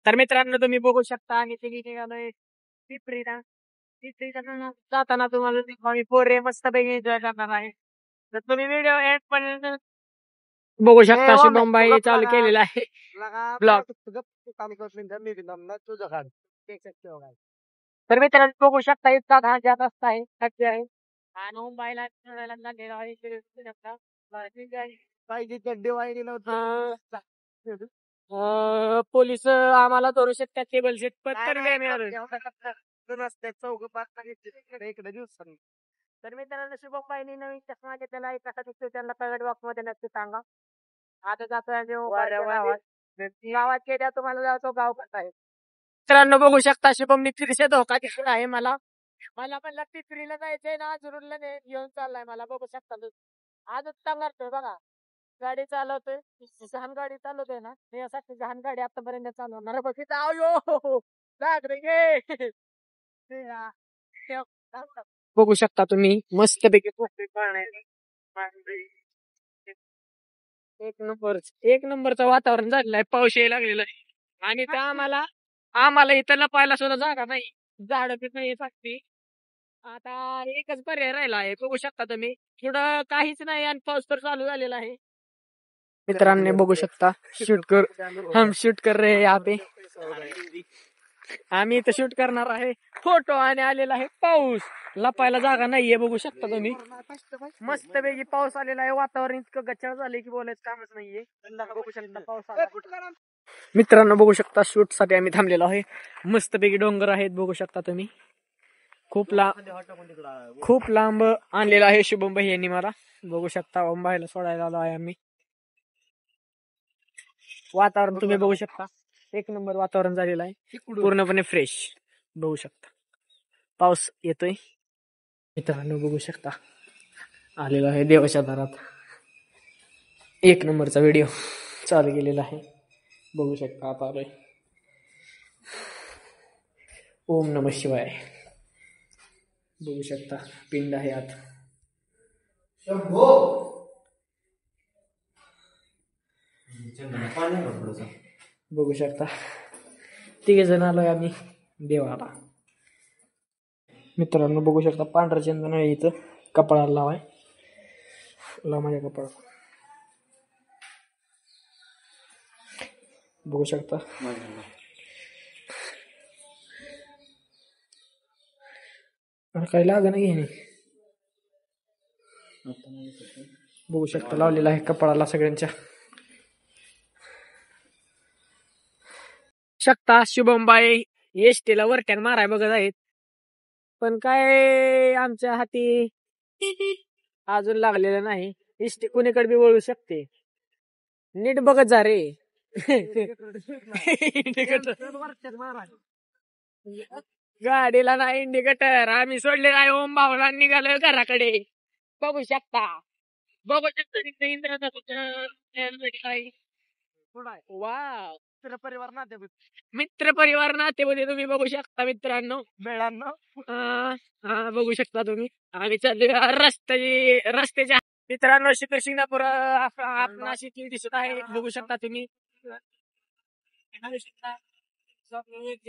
तर मित्रांनो तुम्ही बघू शकता आम्ही तिघी निघालोय पिपरीला. पिपरीला जाताना तुम्हाला आम्ही पोरे मस्त पैकी एन्जॉय करणार आहे. तर तुम्ही व्हिडिओ एंड पर्यंत बघू शकता. शुभम भाई चालू केलेला आहे ब्लॉग. तर मित्रांनो बघू शकता इतका घाण जात असताय सध्या आहे आणि मुंबईला लागलेला आहे. पाहिजे पोलीस आम्हाला धरू शकतात टेबल सीट पण तरी नाही मिळालं चौघ पाच इकडे दिवसांनी. तर मित्रांनो शुभम भाईनी नवीन चष्मा घेतलेला कसा दिसतो त्यांना कमेंट बॉक्स मध्ये नक्की सांगा. आता जातोय गावात गेल्या तुम्हाला जातो गाव कसा आहे. मित्रांनो बघू शकता शुभम फिरसे धोका दिसत आहे मला. मला पण लागते फिरीला जायचंय ना जुरूरला घेऊन चाललाय मला. बघू शकता आजच चालणार बघा. गाडी चालवतोय जहान गाडी चालवतोय ना मी यासाठी जहान गाडी आतापर्यंत चालवणार बघू शकता तुम्ही मस्त पैकी एक नंबरचं वातावरण झालेलं आहे. पाऊस यायला लागलेला आहे आणि त्या आम्हाला इथं लपायला सुद्धा जागा नाही. झाड बी नाही सागती. आता एकच पर्याय राहिला आहे. बघू शकता तुम्ही थोडं काहीच नाही आणि पाऊस तर चालू झालेला आहे. मित्रांनी बघू शकता हम शूट कर रहे हैं यहाँ पे. आम्ही इथं शूट करणार आहे फोटो आणि आलेला आहे पाऊस. लपायला जागा नाहीये. बघू शकता तुम्ही मस्त पैकी पाऊस आलेला आहे. वातावरण इतकं गच्चाळ झालंय की बोलायचं कामच नाहीये. बघू शकता पाऊस. मित्रांनो बघू शकता शूट साठी आम्ही थांबलेलो आहे. मस्त पैकी डोंगर आहेत बघू शकता तुम्ही. खूप लांब आणलेला आहे शुभम भाई यांनी मला. बघू शकता मुंबईला सोडायला आलो आहे आम्ही. वातावरण तुम्ही बघू शकता एक नंबर वातावरण झालेलं आहे पूर्णपणे फ्रेश. बघू शकता पाऊस येतोय. मित्रांनो बघू शकता आलेला आहे देवाच्या दारात. एक नंबरचा व्हिडिओ चालू केलेला आहे. बघू शकता आता आलोय. ओम नमः शिवाय. बघू शकता पिंड आहे आत. बघू शकता तिघे जण आलोय आम्ही देवाला. मित्रांनो बघू शकता पांढरा चंदन आहे इथं कपाळाला लावाय. माझ्या कपाळाला बघू शकता. काही लाग नाही. बघू शकता लावलेला आहे कपाळाला सगळ्यांच्या. शकता शुभम बाई एसटीला वरट्यान माराय बघत आहेत पण काय आमच्या हाती अजून लागलेलं नाही. एसटी कुणीकडे बी वळू शकते. नीट बघत जा रे. गाडीला नाही इंडिकेटर. आम्ही सोडले नाही ओम भावना निघालोय घराकडे. बघू शकता वा मित्र परिवार नातेमध्ये तुम्ही बघू शकता मित्रांनो. बघू शकता तुम्ही आम्ही चाललो रस्त्याच्या मित्रांनो. शिंगणापूर आपणाशी दिसत आहे. बघू शकता तुम्ही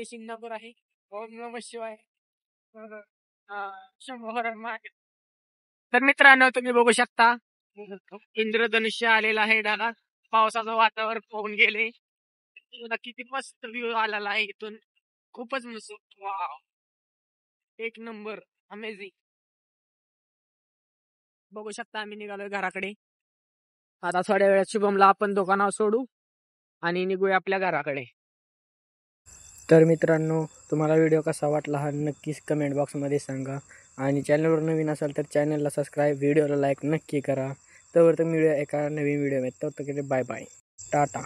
शिंगणापूर आहे. ओम नमः शिवाय. तर मित्रांनो तुम्ही बघू शकता इंद्रधनुष्य आलेला आहे ढगात. पावसाचं वातावरण होऊन गेले. किती मस्त व्ह्यू आलेला आहे इथून. खूपच मस्त. वाव एक नंबर अमेझिंग. बघू शकता आम्ही निघालोय घराकडे. आता थोड्या वेळात शुभमला आपण दुकानावर सोडू आणि निघूया आपल्या घराकडे. तर मित्रांनो तुम्हाला व्हिडिओ कसा वाटला हा नक्कीच कमेंट बॉक्समध्ये सांगा. आणि चॅनलवर नवीन असाल तर चॅनलला सबस्क्राईब, व्हिडिओला लाईक नक्की करा. तर मिळूया एका नवीन व्हिडिओमध्ये. तर बाय बाय टाटा.